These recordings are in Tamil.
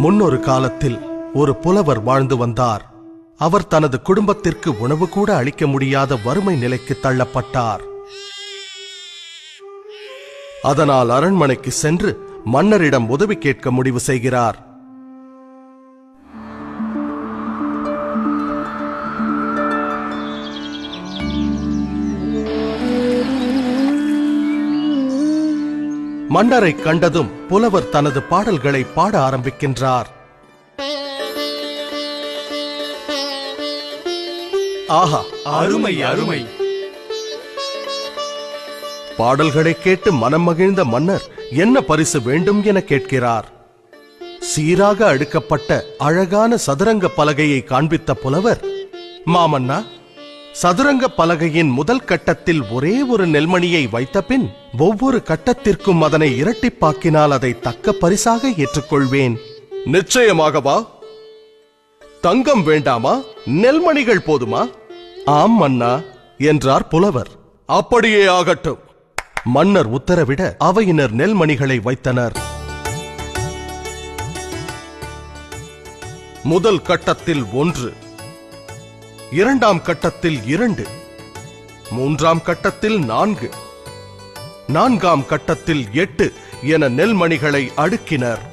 முன்னொரு காலத்தில் ஒரு புலவர் வாழ்ந்து வந்தார். அவர் தனது குடும்பத்திற்கு உணவு கூட அளிக்க முடியாத வறுமை நிலைக்கு தள்ளப்பட்டார். அதனால் அரண்மனைக்கு சென்று மன்னரிடம் உதவி கேட்க முடிவு செய்கிறார். மன்னரை கண்டதும் புலவர் தனது பாடல்களை பாட ஆரம்பிக்கின்றார். ஆஹா, அருமை அருமை! பாடல்களை கேட்டு மனம் மகிழ்ந்த மன்னர் என்ன பரிசு வேண்டும் என கேட்கிறார். சீராக அடுக்கப்பட்ட அழகான சதுரங்க பலகையை காண்பித்த புலவர், மாமன்னா, சதுரங்க பலகையின் முதல் கட்டத்தில் ஒரே ஒரு நெல்மணியை வைத்த பின் ஒவ்வொரு கட்டத்திற்கும் அதனை இரட்டிப்பாக்கினால் அதை தக்க பரிசாக ஏற்றுக்கொள்வேன். நிச்சயமாகவா? தங்கம் வேண்டாமா? நெல்மணிகள் போதுமா? ஆம் மன்னா என்றார் புலவர். அப்படியே ஆகட்டும். மன்னர் உத்தரவிட அவையினர் நெல்மணிகளை வைத்தனர். முதல் கட்டத்தில் 1, இரண்டாம் கட்டத்தில் 2, மூன்றாம் கட்டத்தில் 4, நான்காம் கட்டத்தில் 8 என நெல்மணிகளை அடுக்கினர்.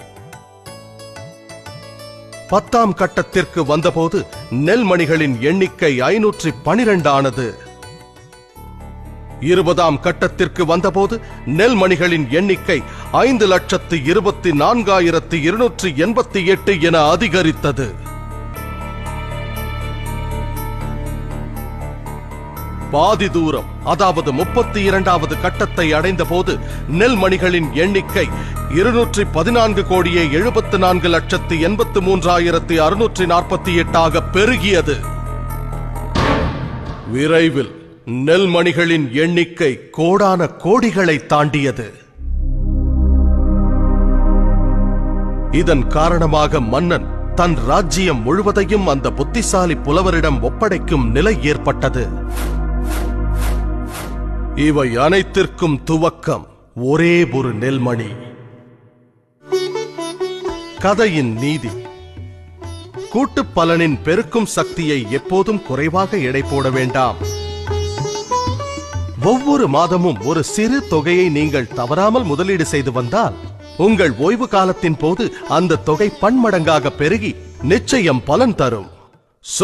10ஆம் கட்டத்திற்கு வந்தபோது நெல்மணிகளின் எண்ணிக்கை 512 ஆனது. 20ஆம் கட்டத்திற்கு வந்தபோது நெல்மணிகளின் எண்ணிக்கை 5,24,288 என அதிகரித்தது. பாதி தூரம், அதாவது 32வது கட்டத்தை அடைந்த போது நெல்மணிகளின் எண்ணிக்கை 214,74,83,648 பெருகியது. விரைவில் நெல்மணிகளின் எண்ணிக்கை கோடான கோடிகளை தாண்டியது. இதன் காரணமாக மன்னன் தன் ராஜ்யம் முழுவதையும் அந்த புத்திசாலி புலவரிடம் ஒப்படைக்கும் நிலை ஏற்பட்டது. இவை அனைத்திற்கும் துவக்கம் ஒரே ஒரு நெல்மணி. கதையின் நீதி: கூட்டு பலனின் பெருக்கும் சக்தியை எப்போதும் குறைவாக எடை போட வேண்டாம். ஒவ்வொரு மாதமும் ஒரு சிறு தொகையை நீங்கள் தவறாமல் முதலீடு செய்து வந்தால் உங்கள் ஓய்வு காலத்தின் போது அந்த தொகை பன்மடங்காக பெருகி நிச்சயம் பலன் தரும்.